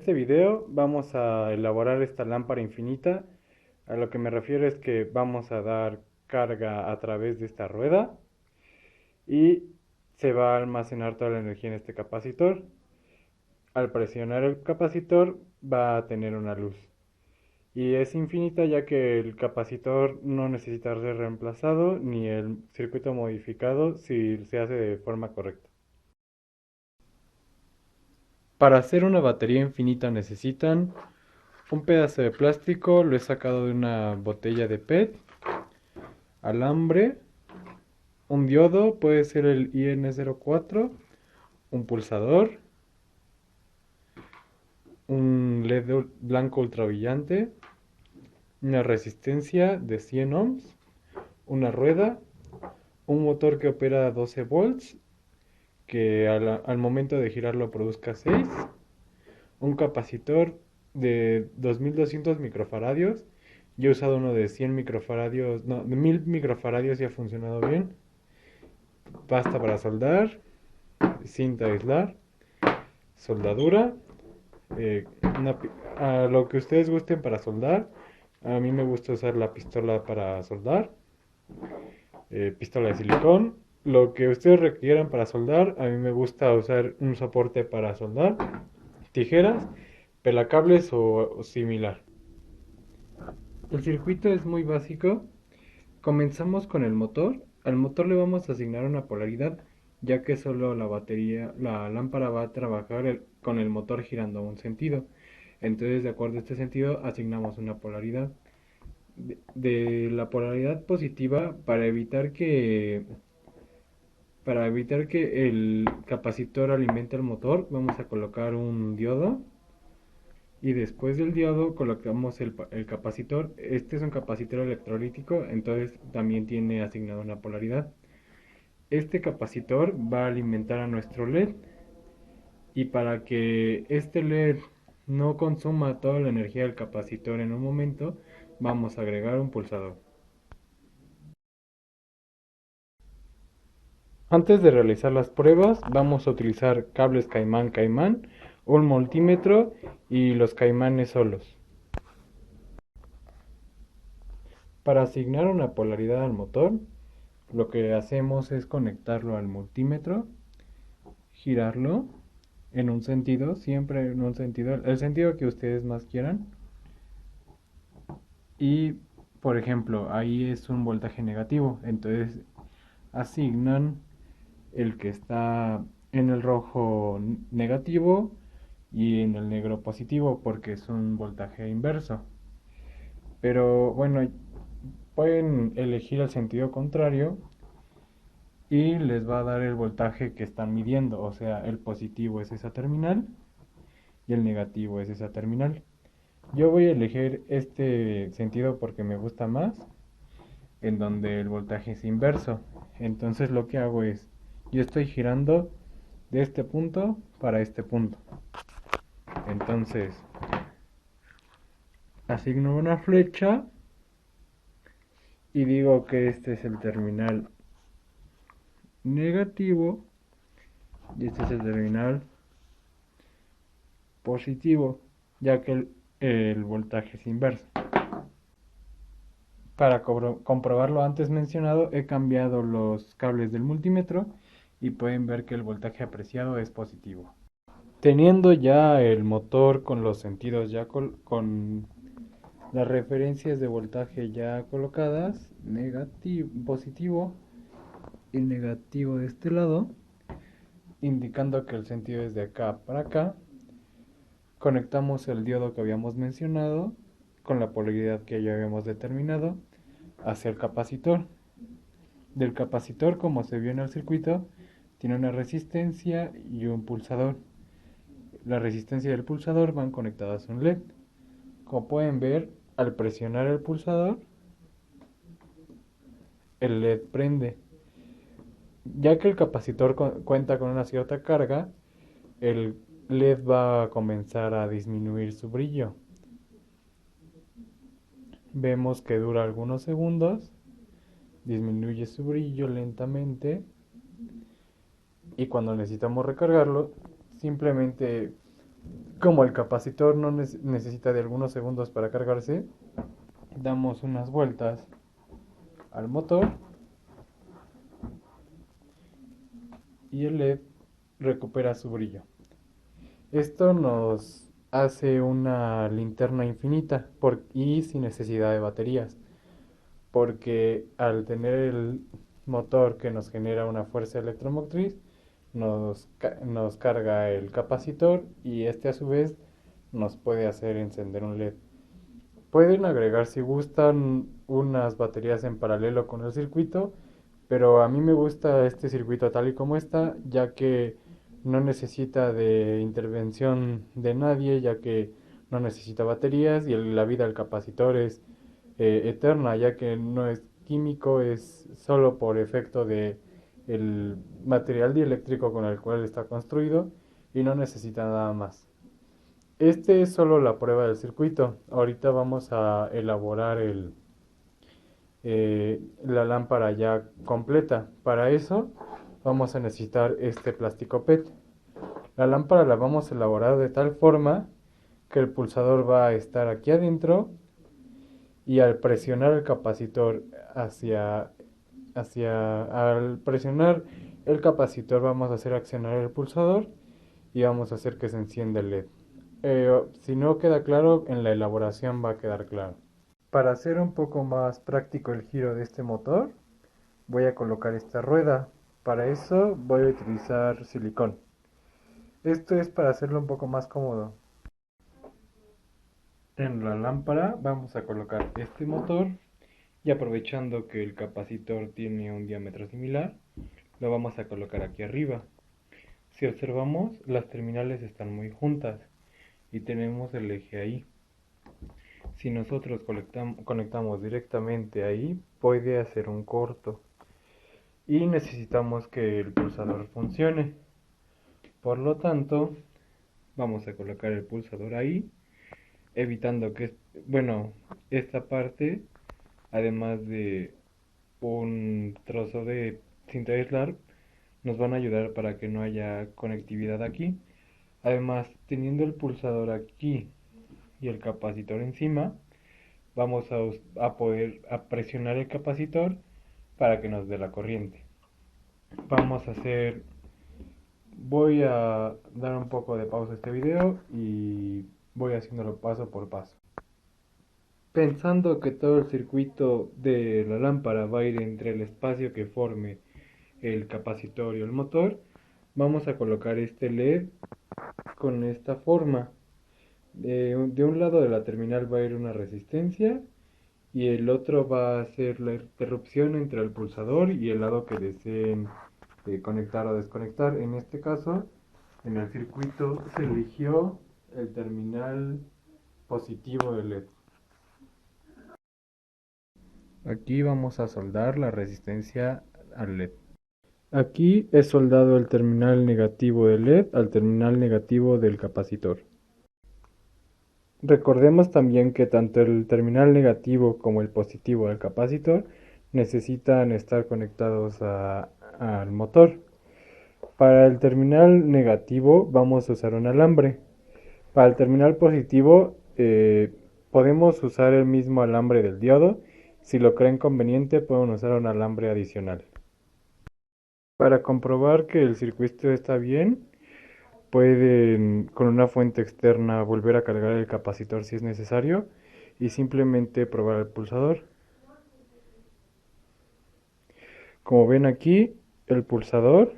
Este video vamos a elaborar esta lámpara infinita. A lo que me refiero es que vamos a dar carga a través de esta rueda y se va a almacenar toda la energía en este capacitor. Al presionar el capacitor va a tener una luz y es infinita, ya que el capacitor no necesita ser reemplazado ni el circuito modificado si se hace de forma correcta. Para hacer una batería infinita necesitan un pedazo de plástico, lo he sacado de una botella de PET, alambre, un diodo, puede ser el IN04, un pulsador, un LED blanco ultrabrillante, una resistencia de 100 ohms, una rueda, un motor que opera a 12 volts, que al momento de girarlo produzca 6, un capacitor de 2200 microfaradios. Yo he usado uno de 100 microfaradios, no, de 1000 microfaradios y ha funcionado bien. Pasta para soldar, cinta aislar, soldadura, eh, a lo que ustedes gusten para soldar. A mí me gusta usar la pistola para soldar, pistola de silicón. Lo que ustedes requieran para soldar, a mí me gusta usar un soporte para soldar, tijeras, pelacables o similar. El circuito es muy básico. Comenzamos con el motor. Al motor le vamos a asignar una polaridad, ya que solo la lámpara va a trabajar con el motor girando a un sentido. Entonces, de acuerdo a este sentido, asignamos una polaridad. De la polaridad positiva, para evitar que el capacitor alimente el motor, vamos a colocar un diodo. Y después del diodo colocamos el capacitor. Este es un capacitor electrolítico, entonces también tiene asignada una polaridad. Este capacitor va a alimentar a nuestro LED, y para que este LED no consuma toda la energía del capacitor en un momento, vamos a agregar un pulsador. Antes de realizar las pruebas, vamos a utilizar cables Caimán, un multímetro y los caimanes solos. Para asignar una polaridad al motor, lo que hacemos es conectarlo al multímetro, girarlo en un sentido, siempre en un sentido, el sentido que ustedes más quieran. Y, por ejemplo, ahí es un voltaje negativo, entonces asignan el que está en el rojo negativo y en el negro positivo, porque es un voltaje inverso. Pero bueno, pueden elegir el sentido contrario y les va a dar el voltaje que están midiendo, o sea, el positivo es esa terminal y el negativo es esa terminal. Yo voy a elegir este sentido porque me gusta más, en donde el voltaje es inverso. Entonces lo que hago es, yo estoy girando de este punto para este punto. Entonces, asigno una flecha y digo que este es el terminal negativo y este es el terminal positivo, ya que el voltaje es inverso. Para comprobar lo antes mencionado, he cambiado los cables del multímetro y pueden ver que el voltaje apreciado es positivo. Teniendo ya el motor con los sentidos con las referencias de voltaje ya colocadas, positivo y negativo de este lado, indicando que el sentido es de acá para acá, conectamos el diodo que habíamos mencionado con la polaridad que ya habíamos determinado hacia el capacitor. Del capacitor, como se vio en el circuito, tiene una resistencia y un pulsador. La resistencia y el pulsador van conectadas a un LED. Como pueden ver, al presionar el pulsador, el LED prende. Ya que el capacitor cuenta con una cierta carga, el LED va a comenzar a disminuir su brillo. Vemos que dura algunos segundos, disminuye su brillo lentamente y cuando necesitamos recargarlo, simplemente Como el capacitor no necesita de algunos segundos para cargarse, damos unas vueltas al motor y el LED recupera su brillo. Esto nos hace una linterna infinita y sin necesidad de baterías, porque al tener el motor que nos genera una fuerza electromotriz, nos carga el capacitor y este a su vez nos puede hacer encender un LED. Pueden agregar si gustan unas baterías en paralelo con el circuito, pero a mí me gusta este circuito tal y como está, ya que no necesita de intervención de nadie, ya que no necesita baterías y la vida del capacitor es eterna, ya que no es químico, es solo por efecto de el material dieléctrico con el cual está construido y no necesita nada más. Este es solo la prueba del circuito. Ahorita vamos a elaborar la lámpara ya completa. Para eso vamos a necesitar este plástico PET. La lámpara la vamos a elaborar de tal forma que el pulsador va a estar aquí adentro y al presionar el capacitor al presionar el capacitor vamos a hacer accionar el pulsador y vamos a hacer que se encienda el LED. Si no queda claro, en la elaboración va a quedar claro. Para hacer un poco más práctico el giro de este motor, voy a colocar esta rueda. Para eso voy a utilizar silicón. Esto es para hacerlo un poco más cómodo. En la lámpara vamos a colocar este motor y aprovechando que el capacitor tiene un diámetro similar, lo vamos a colocar aquí arriba. Si observamos, las terminales están muy juntas y tenemos el eje ahí. Si nosotros conectamos directamente ahí, puede hacer un corto y necesitamos que el pulsador funcione. Por lo tanto, vamos a colocar el pulsador ahí, evitando que, bueno, esta parte, además de un trozo de cinta de aislar, nos van a ayudar para que no haya conectividad aquí. Además, teniendo el pulsador aquí y el capacitor encima, vamos a poder presionar el capacitor para que nos dé la corriente. Vamos a hacer, voy a dar un poco de pausa a este video y voy haciéndolo paso por paso. Pensando que todo el circuito de la lámpara va a ir entre el espacio que forme el capacitor y el motor, vamos a colocar este LED con esta forma. De un lado de la terminal va a ir una resistencia y el otro va a ser la interrupción entre el pulsador y el lado que deseen conectar o desconectar. En este caso, en el circuito se eligió el terminal positivo del LED. Aquí vamos a soldar la resistencia al LED. Aquí he soldado el terminal negativo del LED al terminal negativo del capacitor. Recordemos también que tanto el terminal negativo como el positivo del capacitor necesitan estar conectados al motor. Para el terminal negativo vamos a usar un alambre. Para el terminal positivo podemos usar el mismo alambre del diodo. Si lo creen conveniente pueden usar un alambre adicional. Para comprobar que el circuito está bien, pueden con una fuente externa volver a cargar el capacitor si es necesario y simplemente probar el pulsador. Como ven aquí, el pulsador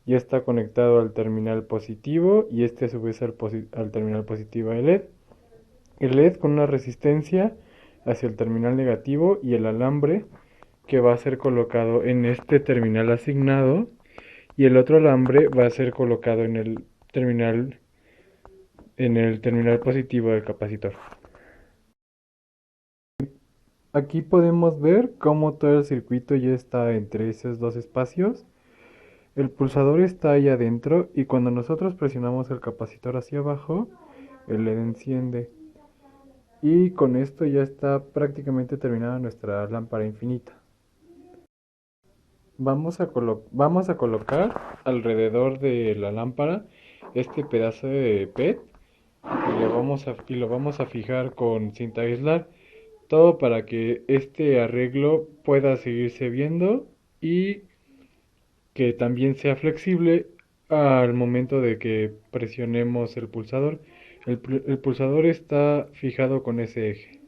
ya está conectado al terminal positivo y este a su vez al terminal positivo de LED. El LED con una resistencia hacia el terminal negativo y el alambre que va a ser colocado en este terminal asignado y el otro alambre va a ser colocado en el terminal positivo del capacitor. Aquí podemos ver cómo todo el circuito ya está entre esos dos espacios. El pulsador está ahí adentro y cuando nosotros presionamos el capacitor hacia abajo, el LED enciende. Y con esto ya está prácticamente terminada nuestra lámpara infinita. Vamos a colocar alrededor de la lámpara este pedazo de PET y lo vamos a fijar con cinta aislar. Todo para que este arreglo pueda seguirse viendo y que también sea flexible al momento de que presionemos el pulsador. El pulsador está fijado con ese eje.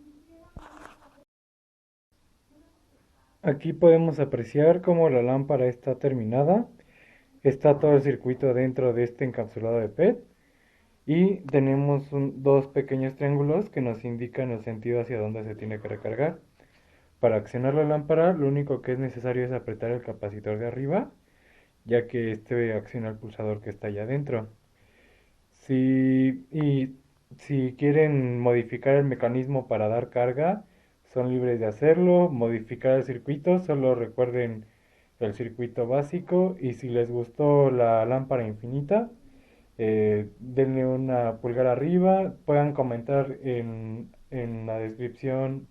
Aquí podemos apreciar cómo la lámpara está terminada. Está todo el circuito dentro de este encapsulado de PET y tenemos dos pequeños triángulos que nos indican el sentido hacia dónde se tiene que recargar. Para accionar la lámpara, lo único que es necesario es apretar el capacitor de arriba, ya que este acciona el pulsador que está allá adentro. Si quieren modificar el mecanismo para dar carga, son libres de hacerlo. Modificar el circuito, solo recuerden el circuito básico. Y si les gustó la lámpara infinita, denle una pulgar arriba. Puedan comentar en la descripción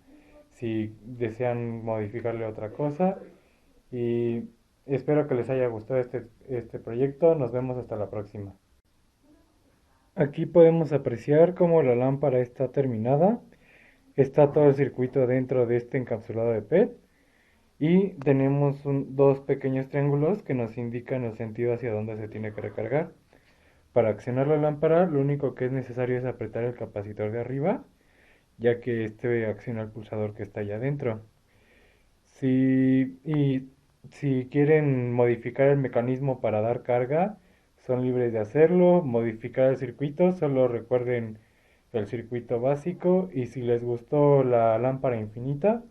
si desean modificarle otra cosa. Y espero que les haya gustado este proyecto. Nos vemos hasta la próxima. Aquí podemos apreciar cómo la lámpara está terminada. Está todo el circuito dentro de este encapsulado de PET. Y tenemos dos pequeños triángulos que nos indican el sentido hacia dónde se tiene que recargar. Para accionar la lámpara, lo único que es necesario es apretar el capacitor de arriba, ya que este acciona el pulsador que está allá adentro. Si quieren modificar el mecanismo para dar carga, son libres de hacerlo. Modificar el circuito, solo recuerden el circuito básico. Y si les gustó la lámpara infinita,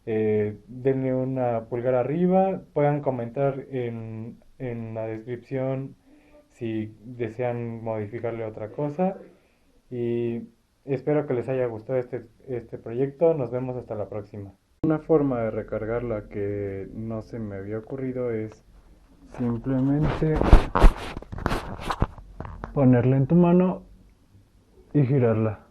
denle una pulgar arriba. Puedan comentar en la descripción si desean modificarle otra cosa. Y espero que les haya gustado este proyecto. Nos vemos hasta la próxima. Una forma de recargarla que no se me había ocurrido es simplemente ponerla en tu mano y girarla.